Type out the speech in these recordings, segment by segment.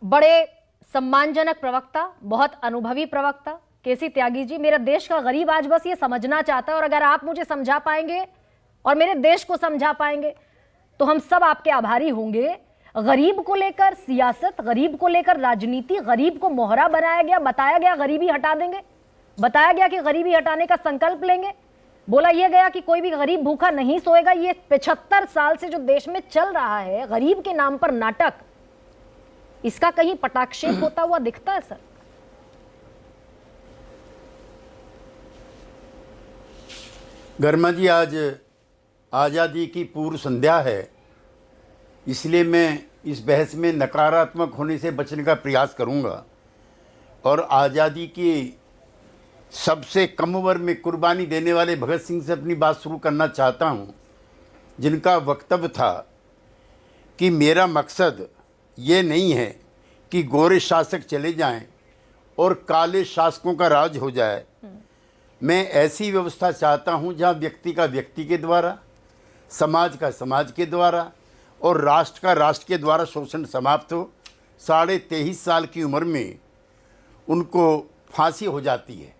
बड़े सम्मानजनक प्रवक्ता, बहुत अनुभवी प्रवक्ता केसी त्यागी जी, मेरा देश का गरीब आज बस ये समझना चाहता है, और अगर आप मुझे समझा पाएंगे और मेरे देश को समझा पाएंगे तो हम सब आपके आभारी होंगे। गरीब को लेकर सियासत, गरीब को लेकर राजनीति, गरीब को मोहरा बनाया गया, बताया गया गरीबी हटा देंगे, बताया गया कि गरीबी हटाने का संकल्प लेंगे, बोला यह गया कि कोई भी गरीब भूखा नहीं सोएगा। ये 75 साल से जो देश में चल रहा है गरीब के नाम पर नाटक, इसका कहीं पटाक्षेप होता हुआ दिखता है सर? गर्मा जी, आज आज़ादी की पूर्व संध्या है, इसलिए मैं इस बहस में नकारात्मक होने से बचने का प्रयास करूंगा और आज़ादी की सबसे कम उम्र में कुर्बानी देने वाले भगत सिंह से अपनी बात शुरू करना चाहता हूं, जिनका वक्तव्य था कि मेरा मकसद ये नहीं है कि गोरे शासक चले जाएं और काले शासकों का राज हो जाए। मैं ऐसी व्यवस्था चाहता हूं जहां व्यक्ति का व्यक्ति के द्वारा, समाज का समाज के द्वारा और राष्ट्र का राष्ट्र के द्वारा शोषण समाप्त हो। 23.5 साल की उम्र में उनको फांसी हो जाती है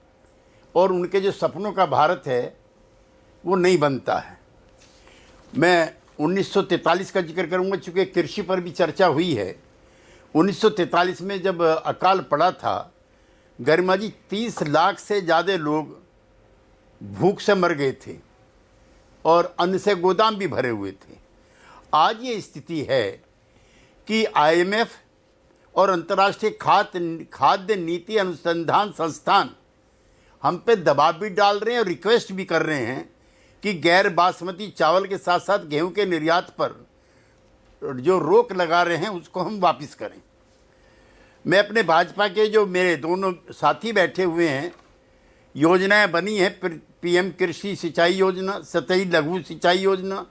और उनके जो सपनों का भारत है वो नहीं बनता है। मैं 1943 का जिक्र करूंगा, चूँकि कृषि पर भी चर्चा हुई है। 1943 में जब अकाल पड़ा था गरिमा जी, 30 लाख से ज़्यादा लोग भूख से मर गए थे और अन्न से गोदाम भी भरे हुए थे। आज ये स्थिति है कि IMF और अंतर्राष्ट्रीय खाद्य नीति अनुसंधान संस्थान हम पे दबाव भी डाल रहे हैं और रिक्वेस्ट भी कर रहे हैं कि गैर बासमती चावल के साथ साथ गेहूं के निर्यात पर जो रोक लगा रहे हैं उसको हम वापस करें। मैं अपने भाजपा के जो मेरे दोनों साथी बैठे हुए हैं, योजनाएं बनी हैं, PM कृषि सिंचाई योजना, सतही लघु सिंचाई योजना,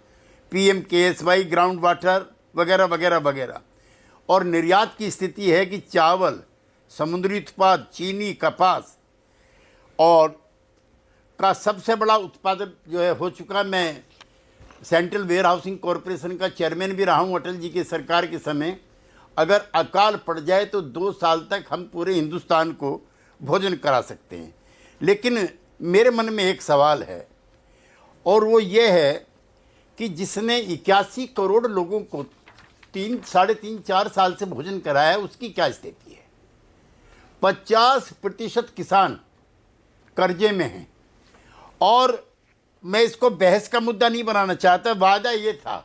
PM KSY ग्राउंड वाटर वगैरह वगैरह वगैरह। और निर्यात की स्थिति है कि चावल, समुद्री उत्पाद, चीनी, कपास और का सबसे बड़ा उत्पादक जो है हो चुका। मैं सेंट्रल वेयर हाउसिंग कॉरपोरेशन का चेयरमैन भी रहा हूँ अटल जी की सरकार के समय। अगर अकाल पड़ जाए तो 2 साल तक हम पूरे हिंदुस्तान को भोजन करा सकते हैं। लेकिन मेरे मन में एक सवाल है और वो ये है कि जिसने 81 करोड़ लोगों को 3-4.5 साल से भोजन कराया है, उसकी क्या स्थिति है? 50% किसान कर्जे में हैं। और मैं इसको बहस का मुद्दा नहीं बनाना चाहता। वादा ये था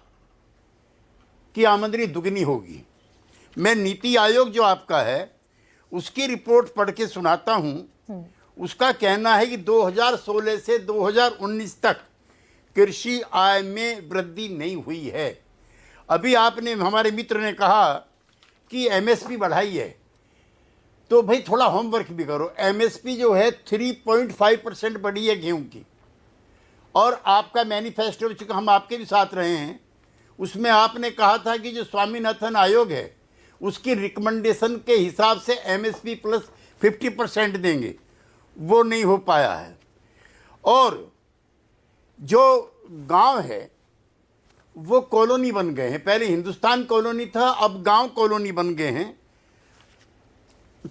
कि आमदनी दुगनी होगी। मैं नीति आयोग जो आपका है उसकी रिपोर्ट पढ़ के सुनाता हूं। उसका कहना है कि 2016 से 2019 तक कृषि आय में वृद्धि नहीं हुई है। अभी आपने, हमारे मित्र ने कहा कि MSP बढ़ाई है, तो भाई थोड़ा होमवर्क भी करो। MSP जो है 3.5% बढ़ी है गेहूं की। और आपका मैनिफेस्टो, चूँकि हम आपके भी साथ रहे हैं, उसमें आपने कहा था कि जो स्वामीनाथन आयोग है उसकी रिकमेंडेशन के हिसाब से MSP प्लस 50% देंगे, वो नहीं हो पाया है। और जो गांव है वो कॉलोनी बन गए हैं। पहले हिंदुस्तान कॉलोनी था, अब गांव कॉलोनी बन गए हैं।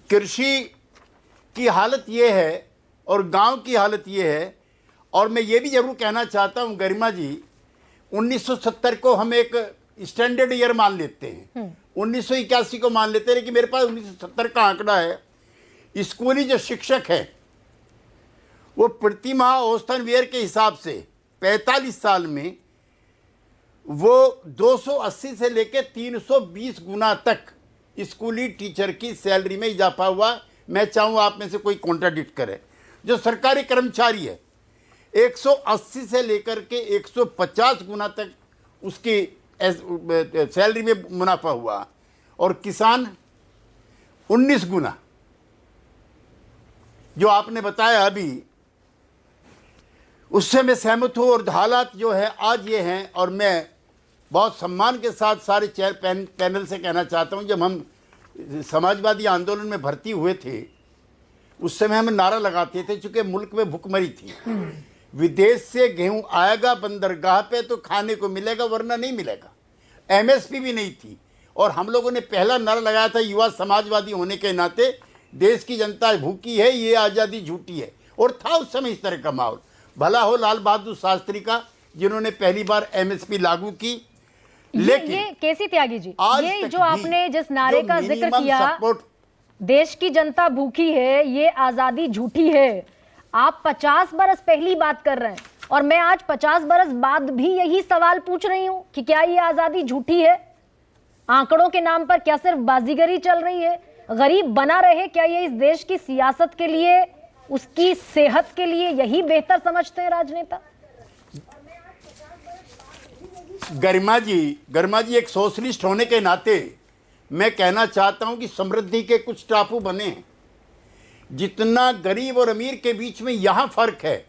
कृषि की हालत ये है और गांव की हालत ये है। और मैं ये भी जरूर कहना चाहता हूं गरिमा जी, 1970 को हम एक स्टैंडर्ड ईयर मान लेते हैं, 1981 को मान लेते हैं, लेकिन मेरे पास 1970 का आंकड़ा है। स्कूली जो शिक्षक है वो प्रति माह औसतन व्यय के हिसाब से 45 साल में वो 280 से लेकर 320 गुना तक स्कूली टीचर की सैलरी में इजाफा हुआ। मैं चाहूँ आप में से कोई कॉन्ट्राडिक्ट करे। जो सरकारी कर्मचारी है 180 से लेकर के 150 गुना तक उसकी सैलरी में मुनाफा हुआ, और किसान 19 गुना। जो आपने बताया अभी, उससे मैं सहमत हूँ। और हालात जो है आज ये हैं, और मैं बहुत सम्मान के साथ सारे चेयर पैनल से कहना चाहता हूँ, जब हम समाजवादी आंदोलन में भर्ती हुए थे उस समय हम नारा लगाते थे, चूंकि मुल्क में भुखमरी थी, विदेश से गेहूं आएगा बंदरगाह पे तो खाने को मिलेगा वरना नहीं मिलेगा। MSP भी नहीं थी और हम लोगों ने पहला नारा लगाया था युवा समाजवादी होने के नाते, देश की जनता भूखी है, ये आज़ादी झूठी है। और था उस समय इस तरह का माहौल। भला हो लाल बहादुर शास्त्री का, जिन्होंने पहली बार एमएसपी लागू की। लेकिन ये केसी त्यागी जी, आज ये तक जो भी आपने जिस नारे जो का जिक्र minimum किया, support- देश की जनता भूखी है, ये आजादी झूठी है, आप 50 बरस पहली बात कर रहे हैं और मैं आज 50 बरस बाद भी यही सवाल पूछ रही हूं कि क्या ये आजादी झूठी है? आंकड़ों के नाम पर क्या सिर्फ बाजीगरी चल रही है? गरीब बना रहे, क्या ये इस देश की सियासत के लिए, उसकी सेहत के लिए यही बेहतर समझते हैं राजनेता? गरिमा जी एक सोशलिस्ट होने के नाते मैं कहना चाहता हूं कि समृद्धि के कुछ टापू बने हैं। जितना गरीब और अमीर के बीच में यहां फर्क है,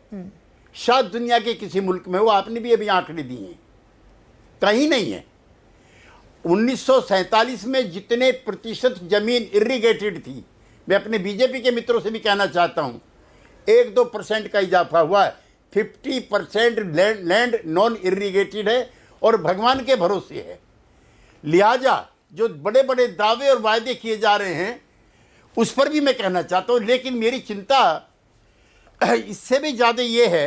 शायद दुनिया के किसी मुल्क में, वो आपने भी अभी आंकड़े दिए हैं, कहीं नहीं है। 1947 में जितने प्रतिशत जमीन इरिगेटेड थी, मैं अपने बीजेपी के मित्रों से भी कहना चाहता हूं, 1-2% का इजाफा हुआ है। 50% लैंड नॉन इरिगेटेड है और भगवान के भरोसे है। लिहाजा जो बड़े बड़े दावे और वायदे किए जा रहे हैं, उस पर भी मैं कहना चाहता हूं। लेकिन मेरी चिंता इससे भी ज़्यादा ये है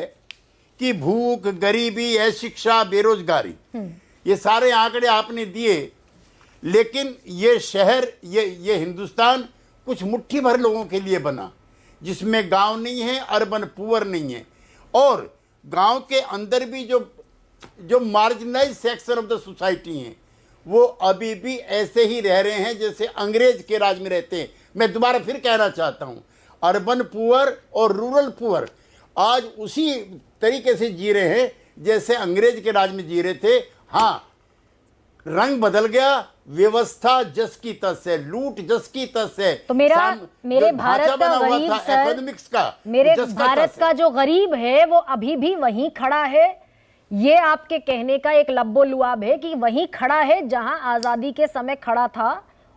कि भूख, गरीबी, अशिक्षा, बेरोजगारी, ये सारे आंकड़े आपने दिए, लेकिन ये शहर, ये हिंदुस्तान कुछ मुट्ठी भर लोगों के लिए बना, जिसमें गांव नहीं है, अर्बन पुअर नहीं है। और गांव के अंदर भी जो marginalise section of the society हैं, वो अभी भी ऐसे ही रह रहे हैं जैसे अंग्रेज के राज में रहते हैं। मैं दोबारा फिर कहना चाहता हूं, अर्बन पुअर और रूरल पुअर आज उसी तरीके से जी रहे हैं जैसे अंग्रेज के राज में जी रहे थे। हाँ, रंग बदल गया, व्यवस्था जस की तस है, लूट जस की तस है। तो मेरे भारत का गरीब सर, इकोनॉमिक्स का, मेरे भारत का जो गरीब है वो अभी भी वहीं खड़ा है। ये आपके कहने का एक लब्बो लुआब है कि वहीं खड़ा है जहां आजादी के समय खड़ा था।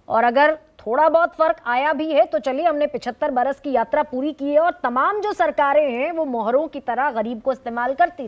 और अगर थोड़ा बहुत फर्क आया भी है तो चलिए, हमने 75 बरस की यात्रा पूरी की है और तमाम जो सरकारें हैं वो मोहरों की तरह गरीब को इस्तेमाल करती